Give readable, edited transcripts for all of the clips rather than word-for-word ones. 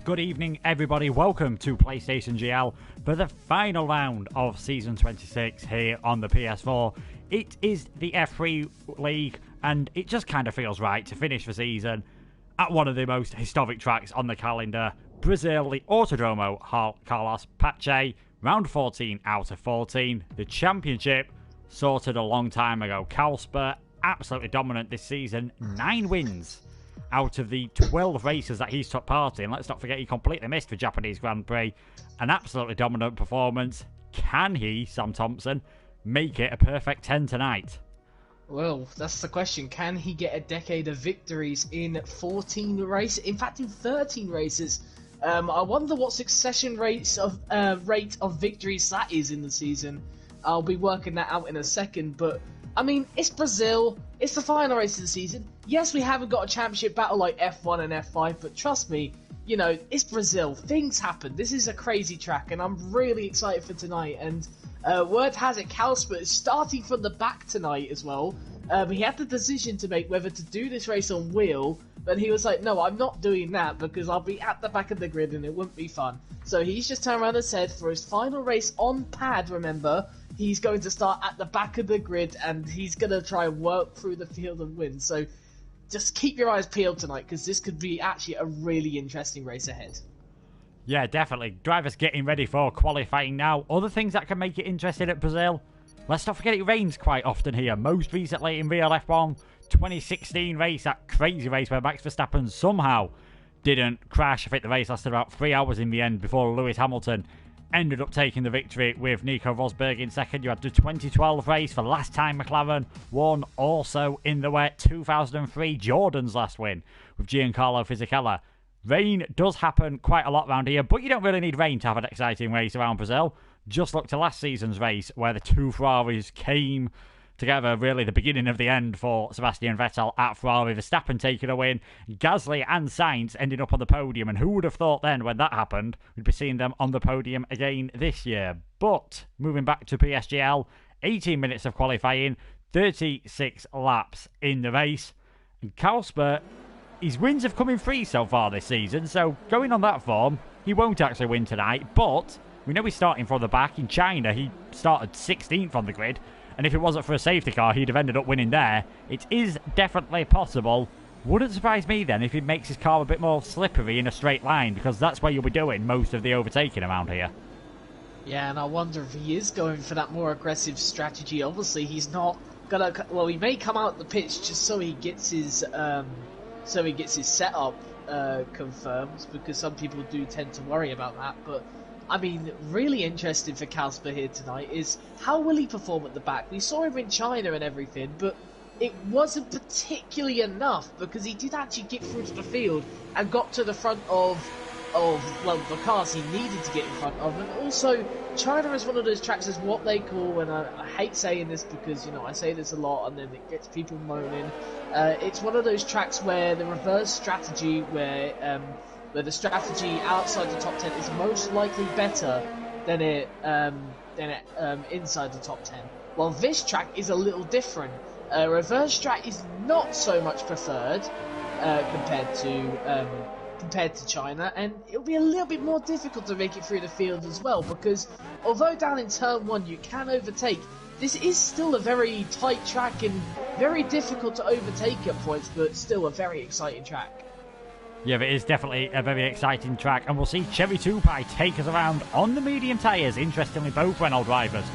Good evening, everybody. Welcome to PlayStationGL for the final round of Season 26 here on the PS4. It is the F3 League, and it just kind of feels right to finish the season at one of the most historic tracks on the calendar, Brazil, the Autodromo Carlos Pache, round 14 out of 14. The championship sorted a long time ago. Carlsberg, absolutely dominant this season, 9 wins out of the 12 races that he's took part in. Let's not forget he completely missed the Japanese Grand Prix. An absolutely dominant performance. Can he, Sam Thompson, make it a perfect 10 tonight? Well, that's the question. Can he get a decade of victories in 14 races? In fact, in 13 races. I wonder what succession rate of victories that is in the season. I'll be working that out in a second, but I mean, it's Brazil. It's the final race of the season. Yes, we haven't got a championship battle like F1 and F5, but trust me, you know, it's Brazil. Things happen. This is a crazy track, and I'm really excited for tonight. And word has it, Carlsberg is starting from the back tonight as well. He had the decision to make whether to do this race on wheel, but he was like, no, I'm not doing that because I'll be at the back of the grid and it wouldn't be fun. So he's just turned around and said for his final race on pad, remember, he's going to start at the back of the grid and he's going to try and work through the field and win. So just keep your eyes peeled tonight because this could be actually a really interesting race ahead. Yeah, definitely. Drivers getting ready for qualifying now. Other things that can make it interesting at Brazil. Let's not forget it rains quite often here. Most recently in real F1, 2016 race, that crazy race where Max Verstappen somehow didn't crash. I think the race lasted about 3 hours in the end before Lewis Hamilton ended up taking the victory with Nico Rosberg in second. You had the 2012 race for last time McLaren won, also in the wet. 2003, Jordan's last win with Giancarlo Fisichella. Rain does happen quite a lot around here, but you don't really need rain to have an exciting race around Brazil. Just look to last season's race where the two Ferraris came together, really the beginning of the end for Sebastian Vettel at Ferrari. Verstappen taking a win, Gasly and Sainz ending up on the podium, and who would have thought then when that happened we'd be seeing them on the podium again this year. But moving back to PSGL, 18 minutes of qualifying, 36 laps in the race, and Carlsberg, his wins have come in free so far this season, so going on that form he won't actually win tonight, but we know he's starting from the back. In China he started 16th on the grid, and if it wasn't for a safety car, he'd have ended up winning there. It is definitely possible. Wouldn't surprise me then if he makes his car a bit more slippery in a straight line, because that's where you'll be doing most of the overtaking around here. Yeah, and I wonder if he is going for that more aggressive strategy. Obviously, he's not gonna. Well, he may come out the pitch just so he gets his setup confirmed, because some people do tend to worry about that. But I mean, really interesting for Carlsberg here tonight is how will he perform at the back? We saw him in China and everything, but it wasn't particularly enough because he did actually get through to the field and got to the front of well, the cars he needed to get in front of. And also, China is one of those tracks, is what they call, and I hate saying this because, you know, I say this a lot and then it gets people moaning. It's one of those tracks where the reverse strategy, where the strategy outside the top 10 is most likely better than it inside the top 10. Well, this track is a little different. Reverse strat is not so much preferred compared to China, and it'll be a little bit more difficult to make it through the field as well, because although down in turn 1 you can overtake, this is still a very tight track and very difficult to overtake at points, but still a very exciting track. Yeah, it is definitely a very exciting track, and we'll see Cherry Tupai take us around on the medium tyres. Interestingly, both Renault drivers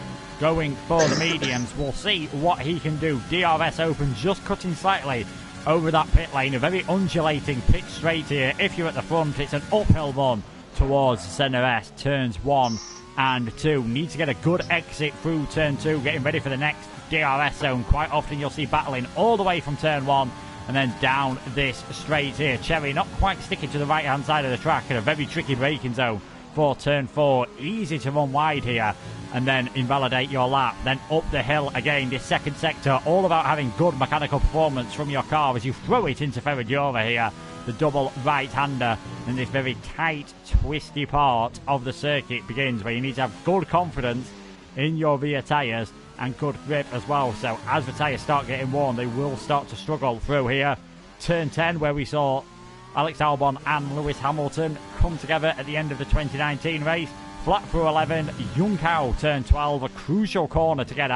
going for the mediums. We'll see what he can do. DRS open, just cutting slightly over that pit lane. A very undulating pitch straight here. If you're at the front, it's an uphill one towards centre S. Turns 1 and 2. Need to get a good exit through turn 2, getting ready for the next DRS zone. Quite often you'll see battling all the way from turn 1 and then down this straight here. Cherry not quite sticking to the right hand side of the track in a very tricky braking zone for turn 4. Easy to run wide here and then invalidate your lap. Then up the hill again, this second sector, all about having good mechanical performance from your car as you throw it into Ferradura here. The double right-hander, and this very tight, twisty part of the circuit begins, where you need to have good confidence in your rear tyres and good grip as well. So as the tyres start getting worn, they will start to struggle through here. Turn 10, where we saw Alex Albon and Lewis Hamilton come together at the end of the 2019 race. Flat through 11, Juncker turned 12, a crucial corner to get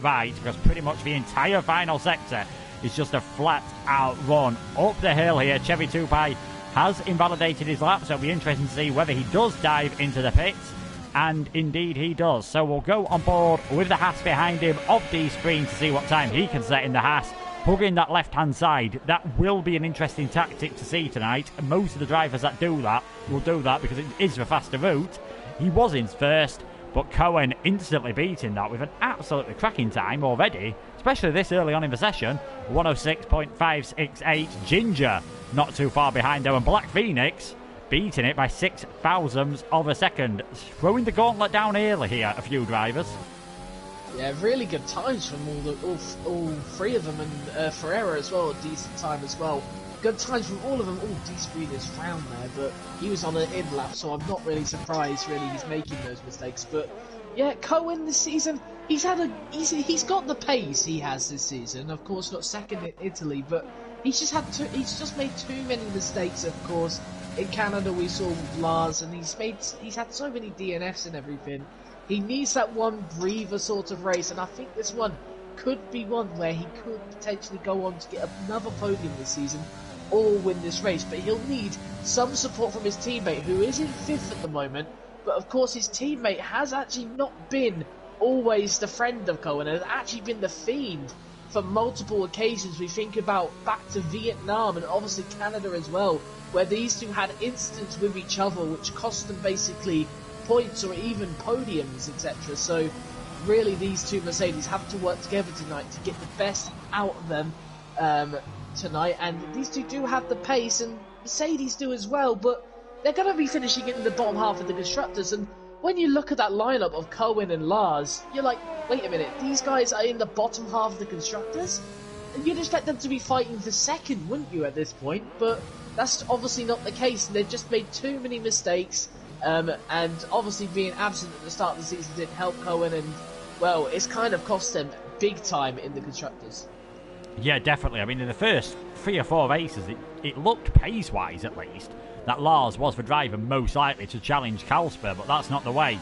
right, because pretty much the entire final sector is just a flat out run up the hill here. Chevy Tupai has invalidated his lap, so it'll be interesting to see whether he does dive into the pits. And indeed he does. So we'll go on board with the Haas behind him of D Screen to see what time he can set in the Haas. Hugging that left-hand side, that will be an interesting tactic to see tonight. Most of the drivers that do that will do that because it is the faster route. He was in first, but Cohen instantly beating that with an absolutely cracking time already, especially this early on in the session. 106.568. Ginger not too far behind though, and Black Phoenix beating it by 6 thousandths of a second. Throwing the gauntlet down early here, a few drivers. Yeah, really good times from all three of them, and Ferreira as well, a decent time as well. Good times from all of them. Oh, D-Screen is frowned there, but he was on an in lap, so I'm not really surprised really he's making those mistakes. But yeah, Cohen this season, he's got the pace he has this season. Of course, got second in Italy, but he's just made too many mistakes. Of course, in Canada we saw with Lars, and he's had so many DNFs and everything. He needs that one breather sort of race, and I think this one could be one where he could potentially go on to get another podium this season or win this race. But he'll need some support from his teammate, who is in 5th at the moment. But of course his teammate has actually not been always the friend of Cohen, and has actually been the fiend for multiple occasions. We think about back to Vietnam and obviously Canada as well, where these two had incidents with each other which cost them basically points or even podiums, etc. So really these two Mercedes have to work together tonight to get the best out of them tonight, and these two do have the pace, and Mercedes do as well, but they're going to be finishing it in the bottom half of the constructors. And when you look at that lineup of Cohen and Lars, you're like, wait a minute, these guys are in the bottom half of the constructors? And you'd expect them to be fighting for second, wouldn't you, at this point? But that's obviously not the case, and they've just made too many mistakes. And obviously being absent at the start of the season didn't help Cohen, and well, it's kind of cost them big time in the constructors. Yeah, definitely. I mean, in the first 3 or 4 races, it looked pace-wise at least that Lars was the driver most likely to challenge Kalsper, but that's not the way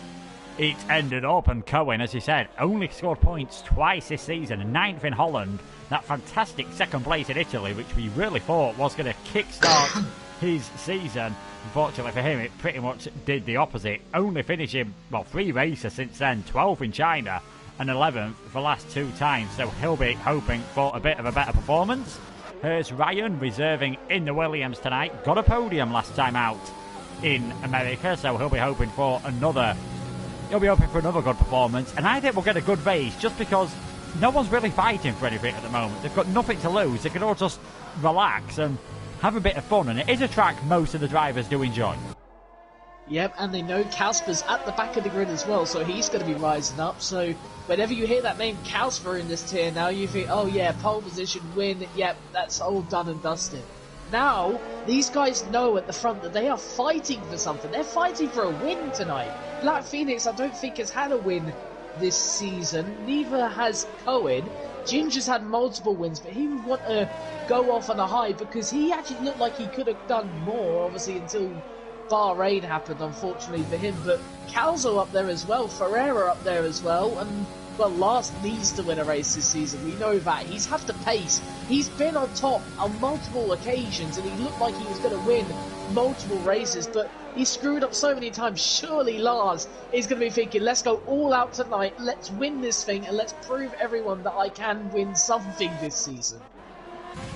it ended up. And Cohen, as you said, only scored points twice this season, 9th in Holland, that fantastic second place in Italy, which we really thought was going to kickstart his season. Unfortunately for him, it pretty much did the opposite, only finishing, well, 3 races since then, 12th in China and 11th for the last 2 times, so he'll be hoping for a bit of a better performance. Here's Ryan reserving in the Williams tonight, got a podium last time out in America, so he'll be hoping for another good performance. And I think we'll get a good race just because no one's really fighting for anything at the moment. They've got nothing to lose, they can all just relax and have a bit of fun, and it is a track most of the drivers do enjoy. Yep, and they know Kalsper's at the back of the grid as well, so he's going to be rising up. So whenever you hear that name Kalsper in this tier now, you think, oh yeah, pole position, win, yep, that's all done and dusted. Now, these guys know at the front that they are fighting for something. They're fighting for a win tonight. Black Phoenix, I don't think, has had a win this season. Neither has Cohen. Ginger's had multiple wins, but he would want to go off on a high because he actually looked like he could have done more, obviously, until Bahrain happened, unfortunately for him. But Calzo up there as well, Ferreira up there as well, and well, Lars needs to win a race this season. We know that. He's had the pace. He's been on top on multiple occasions, and he looked like he was going to win multiple races, but he screwed up so many times. Surely Lars is going to be thinking, let's go all out tonight, let's win this thing, and let's prove everyone that I can win something this season.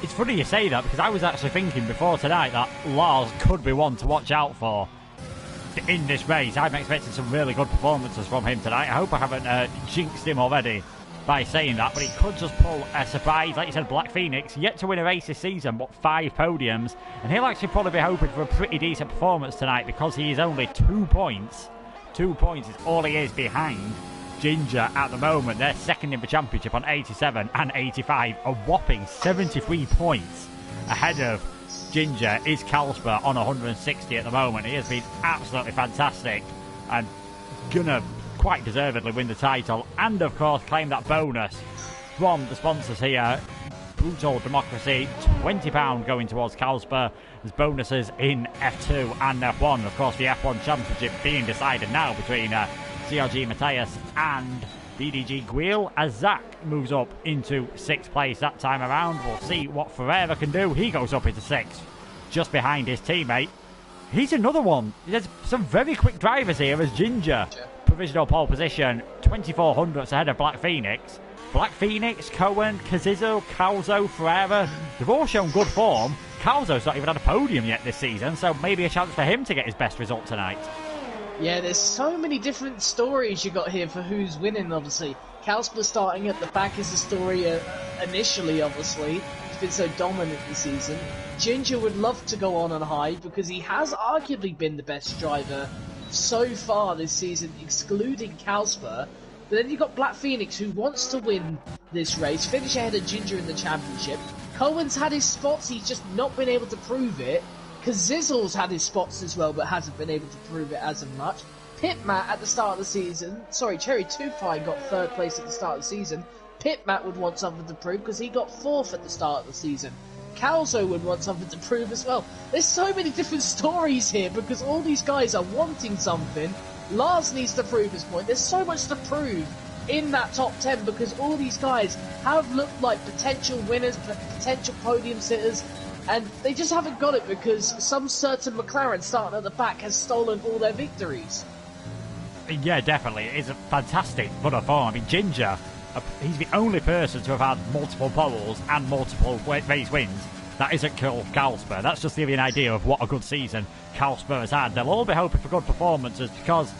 It's funny you say that, because I was actually thinking before tonight that Lars could be one to watch out for in this race. I'm expecting some really good performances from him tonight. I hope I haven't jinxed him already by saying that, but he could just pull a surprise. Like you said, Black Phoenix, yet to win a race this season, but 5 podiums, and he'll actually probably be hoping for a pretty decent performance tonight because he is only 2 points. 2 points is all he is behind Ginger at the moment. They're second in the championship on 87 and 85, a whopping 73 points ahead of Ginger is Kalsper on 160 at the moment. He has been absolutely fantastic and gonna quite deservedly win the title, and of course claim that bonus from the sponsors here. Brutal Democracy, £20 going towards Kalsper. There's bonuses in F2 and F1. Of course, the F1 Championship being decided now between CRG Matthias and BDG Guil as Zach moves up into 6th place that time around. We'll see what Ferreira can do. He goes up into 6th, just behind his teammate. He's another one. There's some very quick drivers here as Ginger. Provisional pole position, 2400ths ahead of Black Phoenix. Black Phoenix, Cohen, Cazizzo, Calzo, Ferreira, they've all shown good form. Calzo's not even had a podium yet this season, so maybe a chance for him to get his best result tonight. Yeah, there's so many different stories you got here for who's winning, obviously. Calsper starting at the back is the story initially, obviously. He's been so dominant this season. Ginger would love to go on high because he has arguably been the best driver so far this season, excluding Calsper. But then you've got Black Phoenix, who wants to win this race, finish ahead of Ginger in the championship. Cohen's had his spots, he's just not been able to prove it. Kazizzle's had his spots as well, but hasn't been able to prove it as of much. Pitmat at the start of the season, Cherry 2-Pie got 3rd place at the start of the season. Pitmat would want something to prove because he got 4th at the start of the season. Calzo would want something to prove as well. There's so many different stories here because all these guys are wanting something. Lars needs to prove his point. There's so much to prove in that top 10 because all these guys have looked like potential winners, potential podium sitters, and they just haven't got it because some certain McLaren starting at the back has stolen all their victories. Yeah, definitely. It's a fantastic run of form. I mean, Ginger, he's the only person to have had multiple poles and multiple race wins. That isn't Calsper. That's just to give you an idea of what a good season Calsper has had. They'll all be hoping for good performances because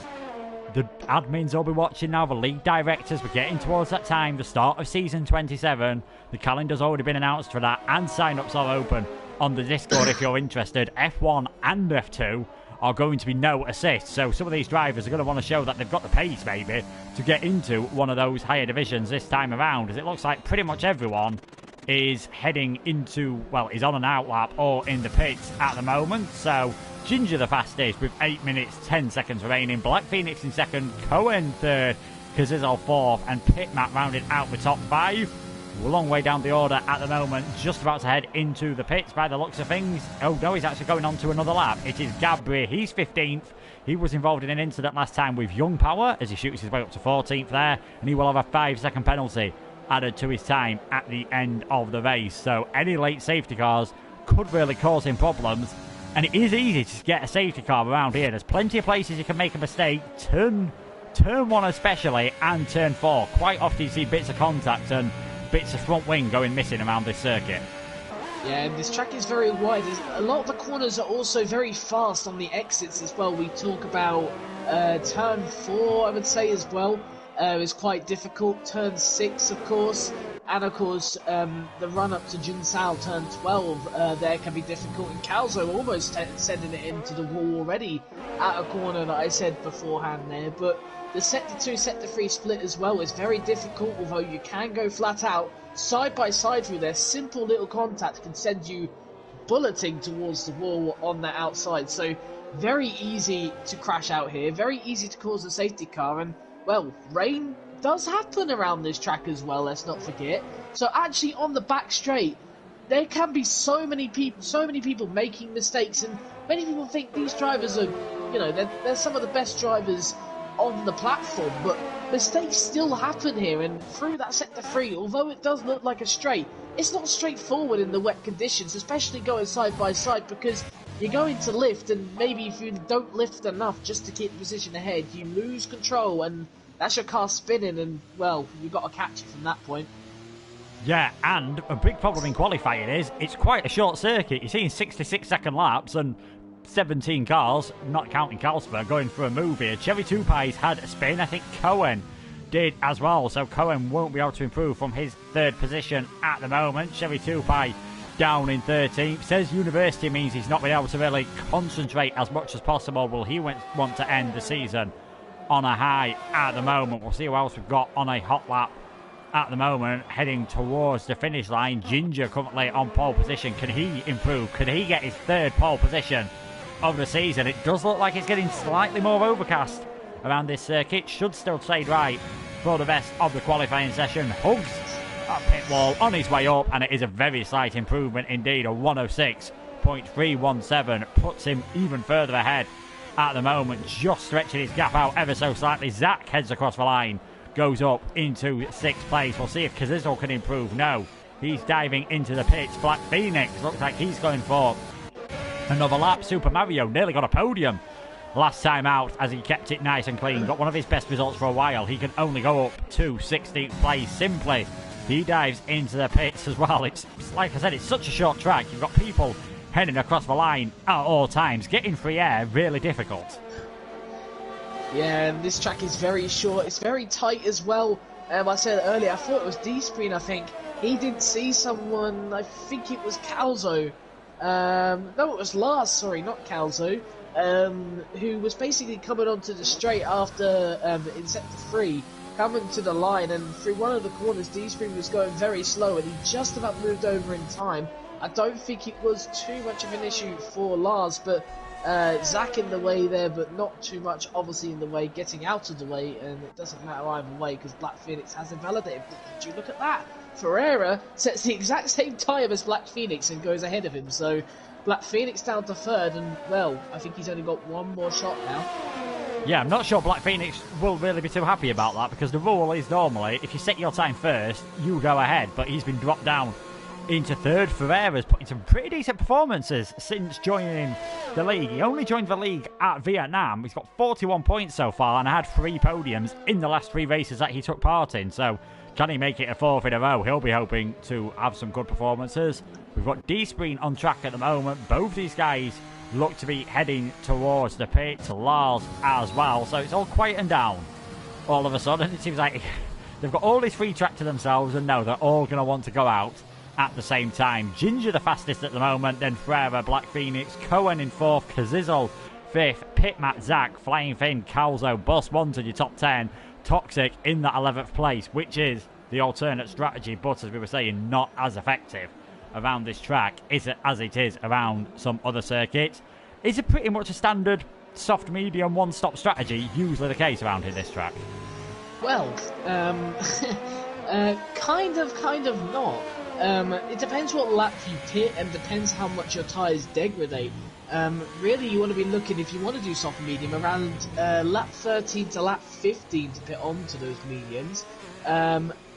the admins will be watching now, the league directors. We're getting towards that time, the start of season 27. The calendar's already been announced for that, and sign-ups are open on the Discord if you're interested. F1 and F2 are going to be no assist, so some of these drivers are going to want to show that they've got the pace, maybe, to get into one of those higher divisions this time around, as it looks like pretty much everyone is heading into, well, is on an outlap or in the pits at the moment. So Ginger the fastest with 8 minutes 10 seconds remaining. Black Phoenix in 2nd, Cohen 3rd, Kazizel 4th, and Pitmat rounded out the top 5. We're a long way down the order at the moment, just about to head into the pits by the looks of things. Oh no, he's actually going on to another lap. It is Gabri, he's 15th. He was involved in an incident last time with Young Power as he shoots his way up to 14th there, and he will have a 5-second penalty added to his time at the end of the race. So any late safety cars could really cause him problems, and it is easy to get a safety car around here. There's plenty of places you can make a mistake. Turn 1 especially, and turn 4. Quite often you see bits of contact and bits of front wing going missing around this circuit. Yeah, and this track is very wide. A lot of the corners are also very fast on the exits as well. We talk about turn 4, I would say, as well. Is quite difficult. Turn 6, of course, and of course the run up to Junsao turn 12 there can be difficult. And Calzo almost sending it into the wall already at a corner that I said beforehand there. But the sector 2, sector 3 split as well is very difficult. Although you can go flat out side by side through there, simple little contact can send you bulleting towards the wall on the outside. So very easy to crash out here. Very easy to cause a safety car. And well, rain does happen around this track as well, let's not forget. So actually on the back straight, there can be so many people making mistakes, and many people think these drivers are, you know, they're some of the best drivers on the platform, but mistakes still happen here. And through that sector 3, although it does look like a straight, it's not straightforward in the wet conditions, especially going side by side, because you're going to lift, and maybe if you don't lift enough just to keep the position ahead, you lose control, and that's your car spinning, and, well, you've got to catch it from that point. Yeah, and a big problem in qualifying is it's quite a short circuit. You're seeing 66-second laps and 17 cars, not counting Carlsberg, going for a move here. Cherry 2-Pie's had a spin. I think Cohen did as well, so Cohen won't be able to improve from his 3rd position at the moment. Cherry 2-Pie down in 13th. Says university means he's not been able to really concentrate as much as possible. Will he want to end the season on a high at the moment? We'll see who else we've got on a hot lap at the moment, heading towards the finish line. Ginger currently on pole position. Can he improve? Can he get his 3rd pole position of the season? It does look like it's getting slightly more overcast around this circuit. Should still stay dry for the rest of the qualifying session. Hugs at pit wall on his way up, and it is a very slight improvement indeed, a 106 26.317 puts him even further ahead at the moment, just stretching his gap out ever so slightly. Zach heads across the line, goes up into 6th place. We'll see if Kazizel can improve. No, he's diving into the pits. Black Phoenix looks like he's going for another lap. Super Mario nearly got a podium last time out as he kept it nice and clean. Got one of his best results for a while. He can only go up to 16th place simply. He dives into the pits as well. It's like I said, it's such a short track. You've got people heading across the line at all times. Getting free air, really difficult. Yeah, and this track is very short. It's very tight as well. I said earlier, I thought it was D-Screen, I think. He did see someone, I think it was Calzo. No, it was Lars, sorry, not Calzo. Who was basically coming onto the straight after, in sector 3, coming to the line, and through one of the corners, D-Screen was going very slow, and he just about moved over in time. I don't think it was too much of an issue for Lars, but Zach in the way there, but not too much obviously in the way, getting out of the way, and it doesn't matter either way because Black Phoenix has invalidated. But did you look at that? Ferreira sets the exact same time as Black Phoenix and goes ahead of him, so Black Phoenix down to 3rd, and well, I think he's only got one more shot now. Yeah, I'm not sure Black Phoenix will really be too happy about that, because the rule is normally, if you set your time first, you go ahead, but he's been dropped down into 3rd. Ferreira's put in some pretty decent performances since joining the league. He only joined the league at Vietnam. He's got 41 points so far and had 3 podiums in the last 3 races that he took part in. So can he make it a 4th in a row? He'll be hoping to have some good performances. We've got D-Screen on track at the moment. Both these guys look to be heading towards the pit, to Lars as well. So it's all quieting down all of a sudden. It seems like they've got all this free track to themselves, and no, they're all going to want to go out at the same time. Ginger the fastest at the moment, then Ferreira, Black Phoenix, Cohen in 4th, Kazizel 5th, Pitmat, Zach, Flying Finn, Calzo, Boss 1 to your top 10, Toxic in that 11th place, which is the alternate strategy, but as we were saying, not as effective around this track as it is around some other circuits. Is it pretty much a standard soft, medium, one-stop strategy usually the case around here this track? Well, kind of not. It depends what lap you pit and depends how much your tyres degrade. Really, you want to be looking, if you want to do soft medium, around lap 13 to lap 15 to pit onto those mediums.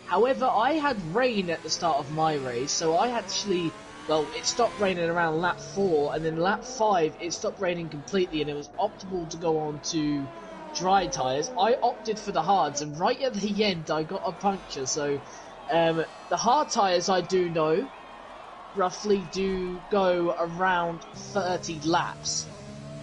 However, I had rain at the start of my race, so I actually, well, it stopped raining around lap 4, and then lap 5 it stopped raining completely, and it was optimal to go on to dry tyres. I opted for the hards, and right at the end I got a puncture, so the hard tyres, I do know, roughly do go around 30 laps.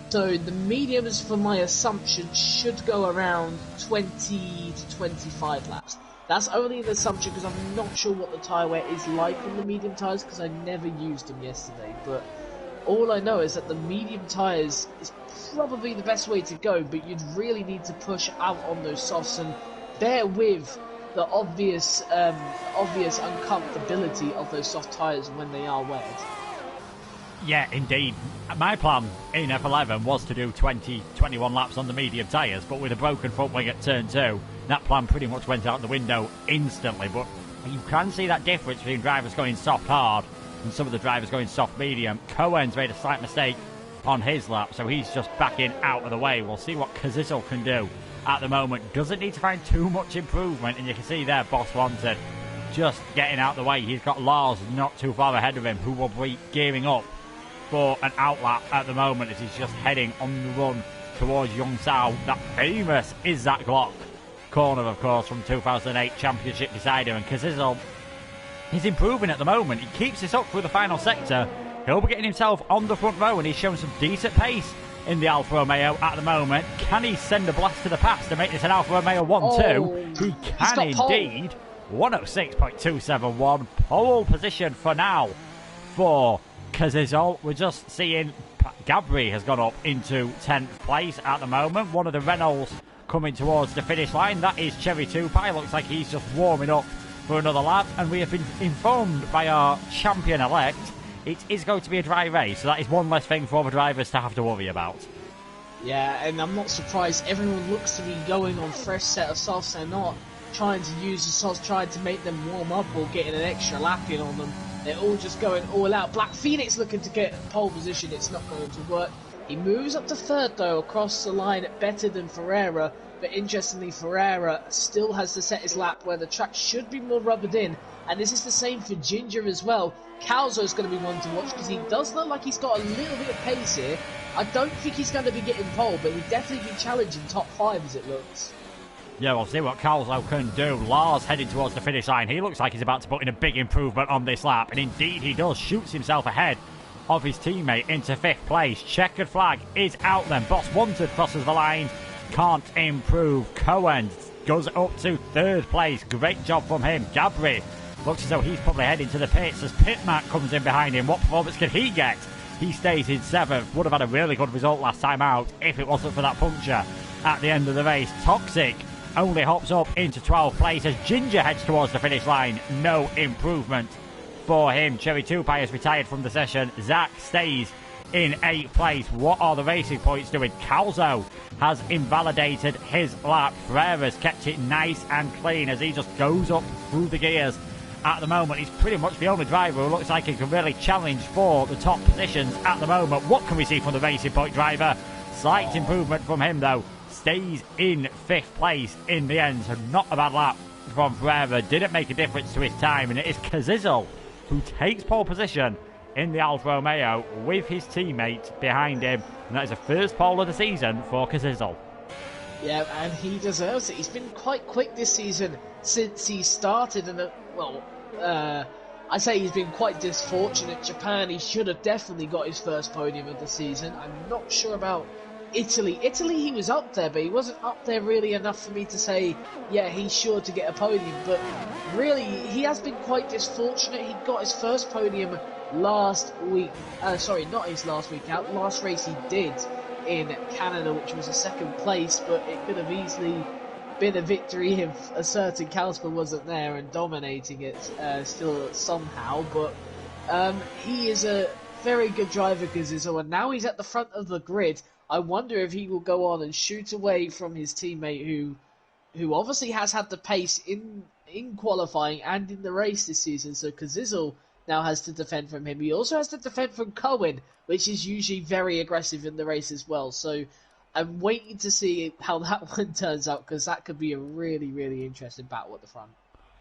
So the mediums, for my assumption, should go around 20 to 25 laps. That's only an assumption because I'm not sure what the tyre wear is like on the medium tyres because I never used them yesterday. But all I know is that the medium tyres is probably the best way to go, but you'd really need to push out on those softs and bear with the obvious uncomfortability of those soft tyres when they are wet. Yeah, indeed. My plan in F11 was to do 21 laps on the medium tyres, but with a broken front wing at turn 2, that plan pretty much went out the window instantly. But you can see that difference between drivers going soft hard and some of the drivers going soft medium. Cohen's made a slight mistake on his lap, so he's just backing out of the way. We'll see what Kazizel can do at the moment. Doesn't need to find too much improvement, and you can see there Boss Wanted just getting out of the way. He's got Lars not too far ahead of him, who will be gearing up for an outlap at the moment as he's just heading on the run towards Yongzhou. That famous Is That Glock corner, of course, from 2008 Championship Decider, and Kazizel is improving at the moment. He keeps this up through the final sector. He'll be getting himself on the front row, and he's showing some decent pace in the Alfa Romeo at the moment. Can he send a blast to the past to make this an Alfa Romeo 1-2? He can indeed. 106.271. Pole position for now for Kazizel. We're just seeing Gabri has gone up into 10th place at the moment. One of the Renaults coming towards the finish line. That is Cherry 2 Pie. Looks like he's just warming up for another lap. And we have been informed by our champion-elect it is going to be a dry race, so that is one less thing for other drivers to have to worry about. Yeah, and I'm not surprised. Everyone looks to be going on fresh set of softs. They're not trying to use the softs, trying to make them warm up or getting an extra lap in on them. They're all just going all out. Black Phoenix looking to get pole position. It's not going to work. He moves up to third, though, across the line better than Ferreira. But interestingly, Ferreira still has to set his lap where the track should be more rubbered in. And this is the same for Ginger as well. Calzo's going to be one to watch because he does look like he's got a little bit of pace here. I don't think he's going to be getting pole, but he'd definitely be challenging top 5 as it looks. Yeah, we'll see what Calzo can do. Lars heading towards the finish line. He looks like he's about to put in a big improvement on this lap. And indeed he does. Shoots himself ahead of his teammate into 5th place. Checkered flag is out then. Boss Wanted crosses the line. Can't improve. Cohen goes up to 3rd place. Great job from him. Gabri looks as though he's probably heading to the pits as Pitmac comes in behind him. What performance can he get? He stays in 7th. Would have had a really good result last time out if it wasn't for that puncture at the end of the race. Toxic only hops up into 12th place as Ginger heads towards the finish line. No improvement for him. Cherry Tupai has retired from the session. Zach stays in 8th place. What are the racing points doing? Calzo has invalidated his lap. Ferreira's kept it nice and clean as he just goes up through the gears. At the moment, he's pretty much the only driver who looks like he can really challenge for the top positions at the moment. What can we see from the racing point driver? Slight improvement from him, though. Stays in 5th place in the end, so not a bad lap from Ferreira. Didn't make a difference to his time, and it is Kazizel who takes pole position in the Alfa Romeo with his teammate behind him, and that is the first pole of the season for Kazizel. Yeah, and he deserves it. He's been quite quick this season since he started, and I say he's been quite disfortunate. Japan, he should have definitely got his first podium of the season. I'm not sure about Italy. Italy, he was up there, but he wasn't up there really enough for me to say, yeah, he's sure to get a podium. But really, he has been quite disfortunate. He got his first podium last week. Sorry, not his last week out. Last race he did in Canada, which was a 2nd place, but it could have easily been a victory if a certain Kalsper wasn't there and dominating it still somehow. But he is a very good driver, Gazizo, and now he's at the front of the grid. I wonder if he will go on and shoot away from his teammate who obviously has had the pace in qualifying and in the race this season. So Kazizel now has to defend from him. He also has to defend from Cohen, which is usually very aggressive in the race as well. So I'm waiting to see how that one turns out, because that could be a really, really interesting battle at the front.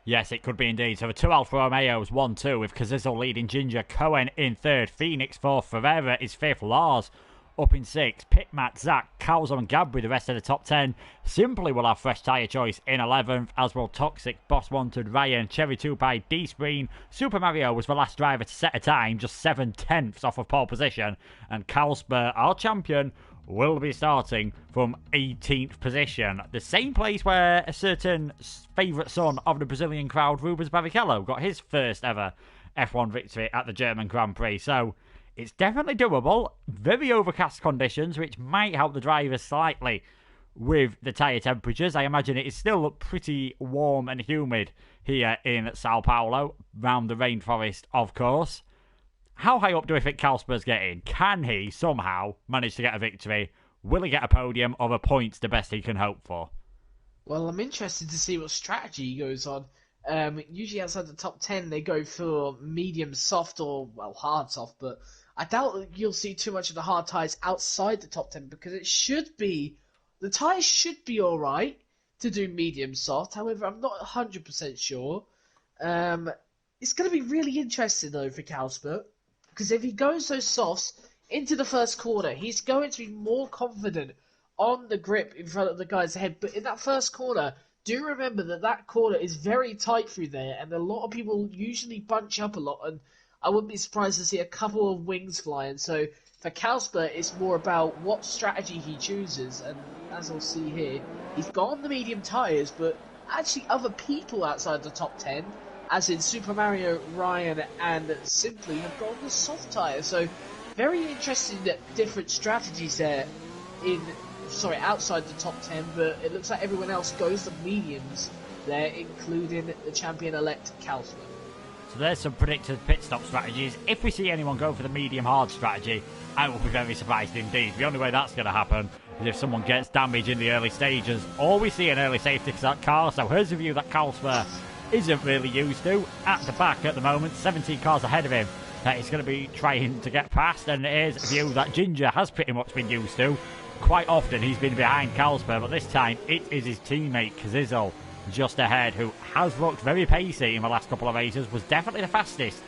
Yes, it could be indeed. So the 2 Alfa Romeos, 1-2, with Kazizel leading Ginger, Cohen in 3rd, Phoenix 4th, Ferreira is 5th, Lars up in 6th, Pitmat, Zach, Calzo and Gabri, the rest of the top 10. Simply will have fresh tyre choice in 11th, as will Toxic, Boss Wanted, Ryan, Cherry Tupai, D-Spreen. Super Mario was the last driver to set a time, just 7/10ths off of pole position. And Kalsper, our champion, will be starting from 18th position. The same place where a certain favourite son of the Brazilian crowd, Rubens Barrichello, got his first ever F1 victory at the German Grand Prix. So it's definitely doable. Very overcast conditions, which might help the drivers slightly with the tyre temperatures. I imagine it is still pretty warm and humid here in Sao Paulo, round the rainforest, of course. How high up do we think Kalsper's getting? Can he somehow manage to get a victory? Will he get a podium, or a points the best he can hope for? Well, I'm interested to see what strategy he goes on. Usually outside the top 10, they go for medium soft or, well, hard soft, but I doubt you'll see too much of the hard tyres outside the top 10, because the tyres should be alright to do medium soft. However, I'm not 100% sure. It's going to be really interesting, though, for Kalsper, because if he goes those softs into the first corner, he's going to be more confident on the grip in front of the guys ahead. But in that first corner, do remember that corner is very tight through there, and a lot of people usually bunch up a lot, and I wouldn't be surprised to see a couple of wings flying. So for Kalsper, it's more about what strategy he chooses, and as I'll see here, he's gone the medium tyres, but actually other people outside the top 10, as in Super Mario, Ryan, and Simply, have gone the soft tyres. So very interesting that different strategies there outside the top 10, but it looks like everyone else goes the mediums there, including the champion-elect Kalsper. So there's some predicted pit stop strategies. If we see anyone go for the medium-hard strategy, I will be very surprised indeed. The only way that's going to happen is if someone gets damage in the early stages, or we see an early safety car. So here's a view that Kalsper isn't really used to. At the back at the moment, 17 cars ahead of him that he's going to be trying to get past, and it is a view that Ginger has pretty much been used to. Quite often he's been behind Carlsberg, but this time it is his teammate Kazizel just ahead, who has looked very pacey in the last couple of races, was definitely the fastest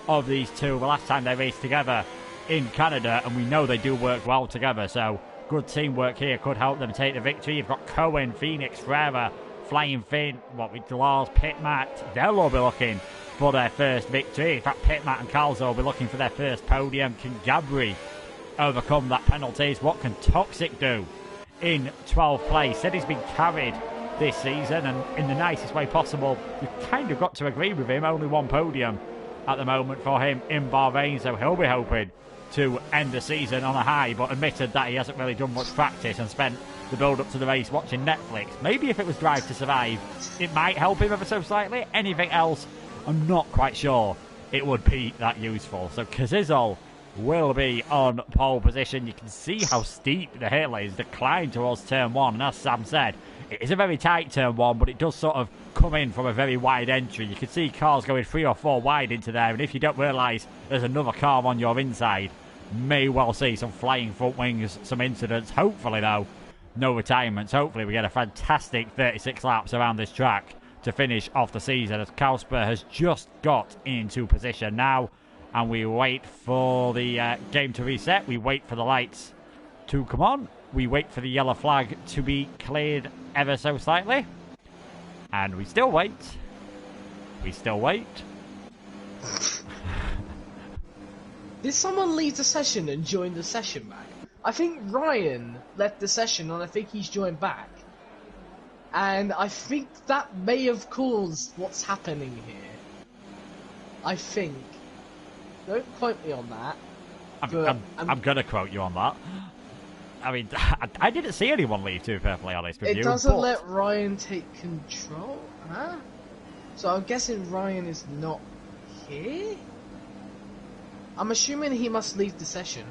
of these two the last time they raced together in Canada, and we know they do work well together, so good teamwork here could help them take the victory. You've got Cohen, Phoenix, Frera, Flying Finn, what with Delars, Pitmat, they'll all be looking for their first victory. In fact, Pitmat and Carlzo will be looking for their first podium. Can Gabri overcome that penalties? What can Toxic do in 12th place? Said he's been carried this season, and in the nicest way possible. You've kind of got to agree with him. Only one podium at the moment for him in Bahrain, so he'll be hoping to end the season on a high, but admitted that he hasn't really done much practice and spent the build up to the race watching Netflix. Maybe if it was Drive to Survive, it might help him ever so slightly. Anything else, I'm not quite sure it would be that useful. So Kazizel will be on pole position. You can see how steep the hill is, the climb towards turn 1, and as Sam said, it is a very tight turn 1, but it does sort of come in from a very wide entry. You can see cars going 3 or 4 wide into there, and if you don't realise there's another car on your inside, may well see some flying front wings, some incidents. Hopefully though, no retirements. Hopefully we get a fantastic 36 laps around this track to finish off the season, as Kausper has just got into position now, and we wait for the game to reset. We wait for the lights to come on. We wait for the yellow flag to be cleared ever so slightly, and we still wait. We still wait. Did someone leave the session and join the session back? I think Ryan left the session and I think he's joined back. And I think that may have caused what's happening here. I think. Don't quote me on that. I'm going to quote you on that. I mean, I didn't see anyone leave, to be perfectly honest with you. It doesn't let Ryan take control? Huh? So I'm guessing Ryan is not here? I'm assuming he must leave the session.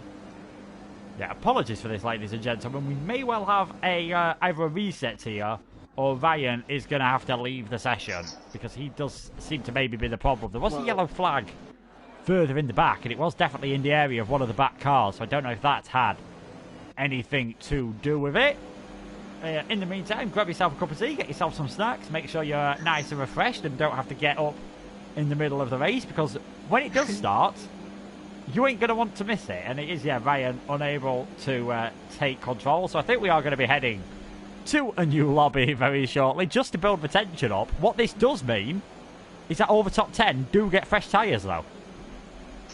Yeah, apologies for this, ladies and gentlemen. We may well have a either a reset here, or Ryan is going to have to leave the session, because he does seem to maybe be the problem. There was a yellow flag further in the back, and it was definitely in the area of one of the back cars, so I don't know if that's had anything to do with it. In the meantime, grab yourself a cup of tea, get yourself some snacks, make sure you're nice and refreshed and don't have to get up in the middle of the race, because when it does start, you ain't going to want to miss it. And it is, yeah, Ryan unable to take control. So I think we are going to be heading to a new lobby very shortly, just to build the tension up. What this does mean is that all the top 10 do get fresh tyres, though.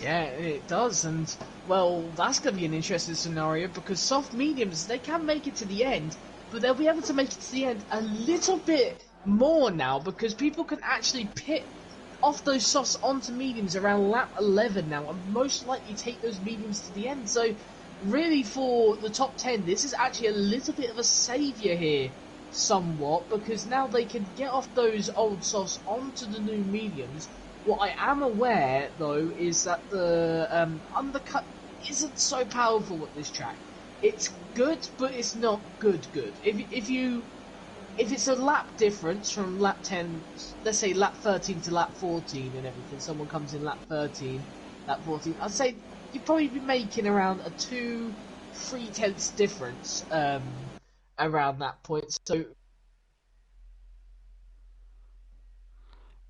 Yeah, it does. And, well, that's going to be an interesting scenario, because soft mediums, they can make it to the end, but they'll be able to make it to the end a little bit more now, because people can actually pit off those softs onto mediums around lap 11 now, and most likely take those mediums to the end. So really, for the top 10, this is actually a little bit of a saviour here somewhat, because now they can get off those old softs onto the new mediums. What I am aware though is that the undercut isn't so powerful at this track. It's good, but it's not good. If it's a lap difference from lap 10, let's say lap 13 to lap 14 and everything, someone comes in lap 13, lap 14, I'd say you'd probably be making around a 2-3 difference around that point. So,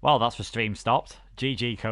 well, that's the stream stopped. GG code.